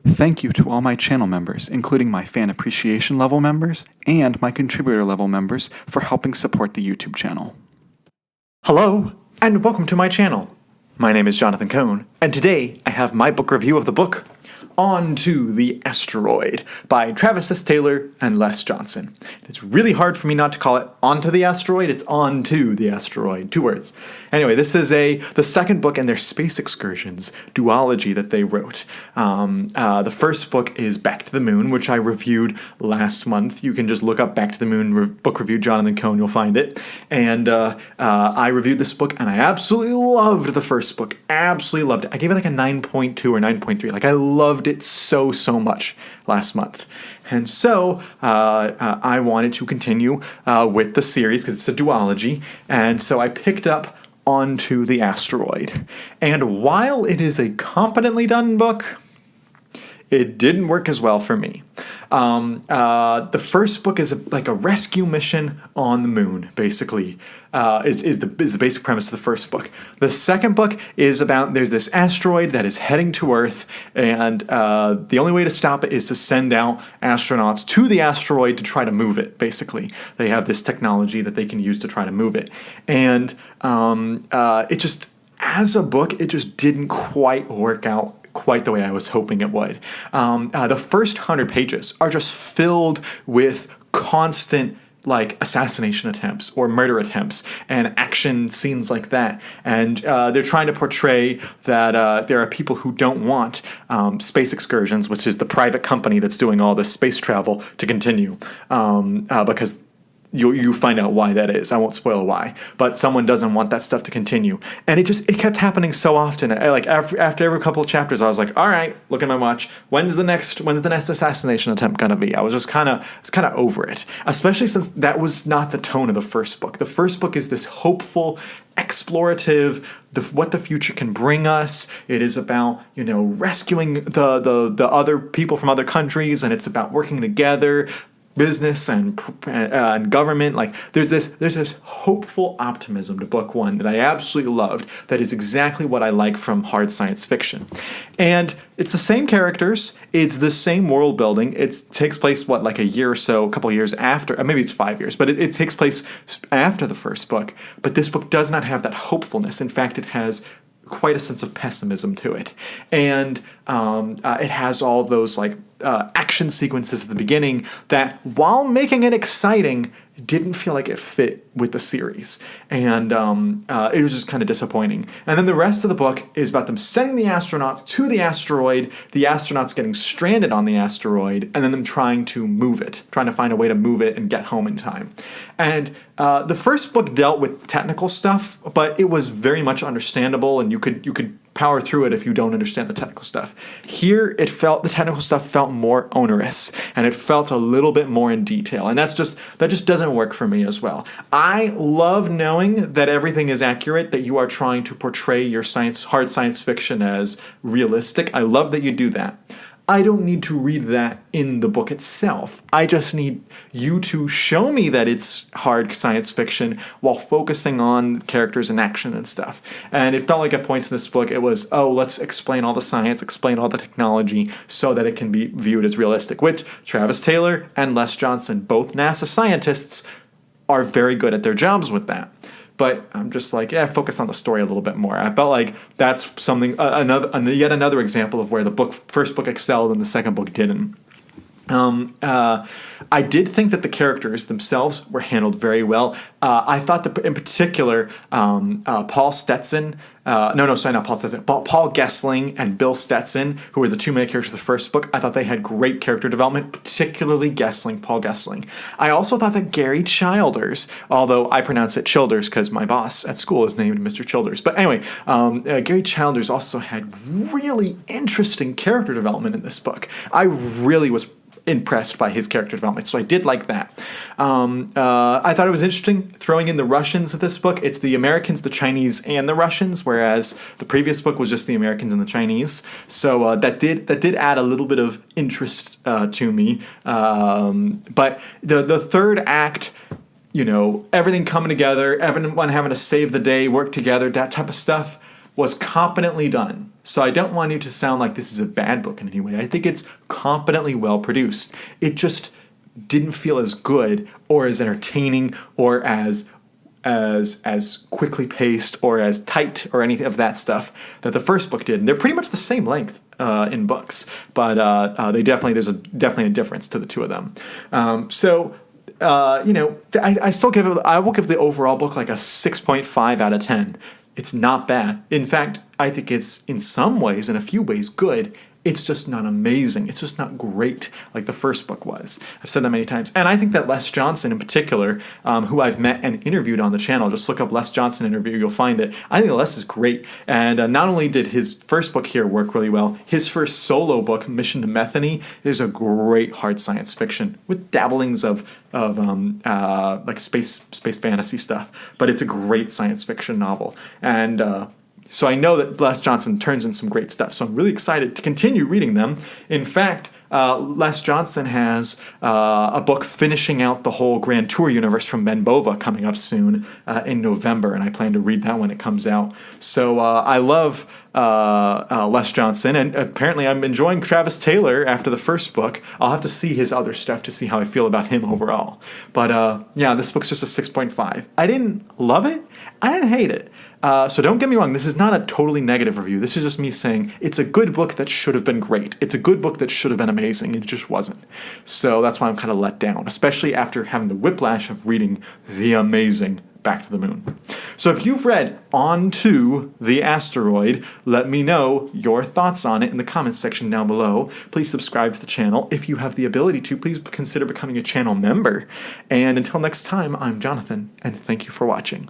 Thank you to all my channel members, including my fan appreciation level members and my contributor level members, for helping support the YouTube channel. Hello, and welcome to my channel. My name is Jonathan Cohn, and today I have my book review of the book On To The Asteroid by Travis S. Taylor and Les Johnson. It's really hard for me not to call it On To The Asteroid. It's On To The Asteroid, 2 words. Anyway, this is the second book in their Space Excursions duology that they wrote. The first book is Back to the Moon, which I reviewed last month. You can just look up Back to the Moon book review Jonathan Cohn, you'll find it. And I reviewed this book, and I absolutely loved the first book. Absolutely loved it. I gave it like a 9.2 or 9.3. Like, I loved it so much last month. And so I wanted to continue with the series because it's a duology. And so I picked up On To The Asteroid. And while it is a competently done book, it didn't work as well for me. The first book is like a rescue mission on the moon, basically, is the basic premise of the first book. The second book is about there's this asteroid that is heading to Earth, and the only way to stop it is to send out astronauts to the asteroid to try to move it, basically. They have this technology that they can use to try to move it. And it just, as a book, it just didn't quite work out quite the way I was hoping it would. The first 100 pages are just filled with constant assassination attempts or murder attempts and action scenes like that. And they're trying to portray that there are people who don't want Space Excursions, which is the private company that's doing all this space travel, to continue because you find out why that is. I won't spoil why, but someone doesn't want that stuff to continue, and it kept happening so often. After every couple of chapters, I was like, all right, look at my watch. When's the next assassination attempt gonna be? I was kind of over it, especially since that was not the tone of the first book. The first book is this hopeful, explorative, what the future can bring us. It is about rescuing the other people from other countries, and it's about working together. Business and government, there's this hopeful optimism to book one that I absolutely loved. That is exactly what I like from hard science fiction, and it's the same characters, it's the same world building. It takes place a year or so, a couple of years after, maybe it's 5 years, but it takes place after the first book. But this book does not have that hopefulness. In fact, it has quite a sense of pessimism to it, and it has all those action sequences at the beginning that, while making it exciting, didn't feel like it fit with the series, and it was just kind of disappointing. And then the rest of the book is about them sending the astronauts to the asteroid, the astronauts getting stranded on the asteroid, and then them trying to find a way to move it and get home in time. And the first book dealt with technical stuff, but it was very much understandable, and you could power through it if you don't understand the technical stuff. Here, the technical stuff felt more onerous, and it felt a little bit more in detail, and that just doesn't work for me as well. I love knowing that everything is accurate, that you are trying to portray your hard science fiction as realistic. I love that you do that. I don't need to read that in the book itself. I just need you to show me that it's hard science fiction while focusing on characters and action and stuff. And it felt like at points in this book it was, let's explain all the science, explain all the technology so that it can be viewed as realistic, which Travis Taylor and Les Johnson, both NASA scientists, are very good at their jobs with that. But I'm just focus on the story a little bit more. I felt like that's something, yet another example of where the first book excelled and the second book didn't. I did think that the characters themselves were handled very well. I thought that, in particular, Paul Stetson, Paul Gessling and Bill Stetson, who were the two main characters of the first book, I thought they had great character development, particularly Paul Gessling. I also thought that Gary Childers, although I pronounce it Childers because my boss at school is named Mr. Childers, but anyway, Gary Childers also had really interesting character development in this book. I really was impressed by his character development, so I did like that. I thought it was interesting throwing in the Russians of this book. It's the Americans, the Chinese, and the Russians, whereas the previous book was just the Americans and the Chinese. So that did add a little bit of interest to me. But the third act, everything coming together, everyone having to save the day, work together, that type of stuff was competently done. So I don't want you to sound like this is a bad book in any way. I think it's competently well produced. It just didn't feel as good or as entertaining or as quickly paced or as tight or anything of that stuff that the first book did. And they're pretty much the same length in books, but there's definitely a difference to the two of them. I will give the overall book like a 6.5 out of 10. It's not bad. In fact, I think it's in some ways, in a few ways, good. It's just not amazing. It's just not great like the first book was. I've said that many times. And I think that Les Johnson in particular, who I've met and interviewed on the channel, just look up Les Johnson interview, you'll find it. I think Les is great. And not only did his first book here work really well, his first solo book, Mission to Metheny, is a great hard science fiction with dabblings of like space fantasy stuff. But it's a great science fiction novel. And so I know that Les Johnson turns in some great stuff, so I'm really excited to continue reading them. In fact, Les Johnson has a book finishing out the whole Grand Tour universe from Ben Bova coming up soon in November, and I plan to read that when it comes out. So I love Les Johnson, and apparently I'm enjoying Travis Taylor after the first book. I'll have to see his other stuff to see how I feel about him overall. But yeah, this book's just a 6.5. I didn't love it. I didn't hate it. So don't get me wrong, this is not a totally negative review. This is just me saying it's a good book that should have been great. It's a good book that should have been amazing. It just wasn't. So that's why I'm kind of let down, especially after having the whiplash of reading the amazing Back to the Moon. So if you've read On To The Asteroid, let me know your thoughts on it in the comments section down below. Please subscribe to the channel. If you have the ability to, please consider becoming a channel member. And until next time, I'm Jonathan, and thank you for watching.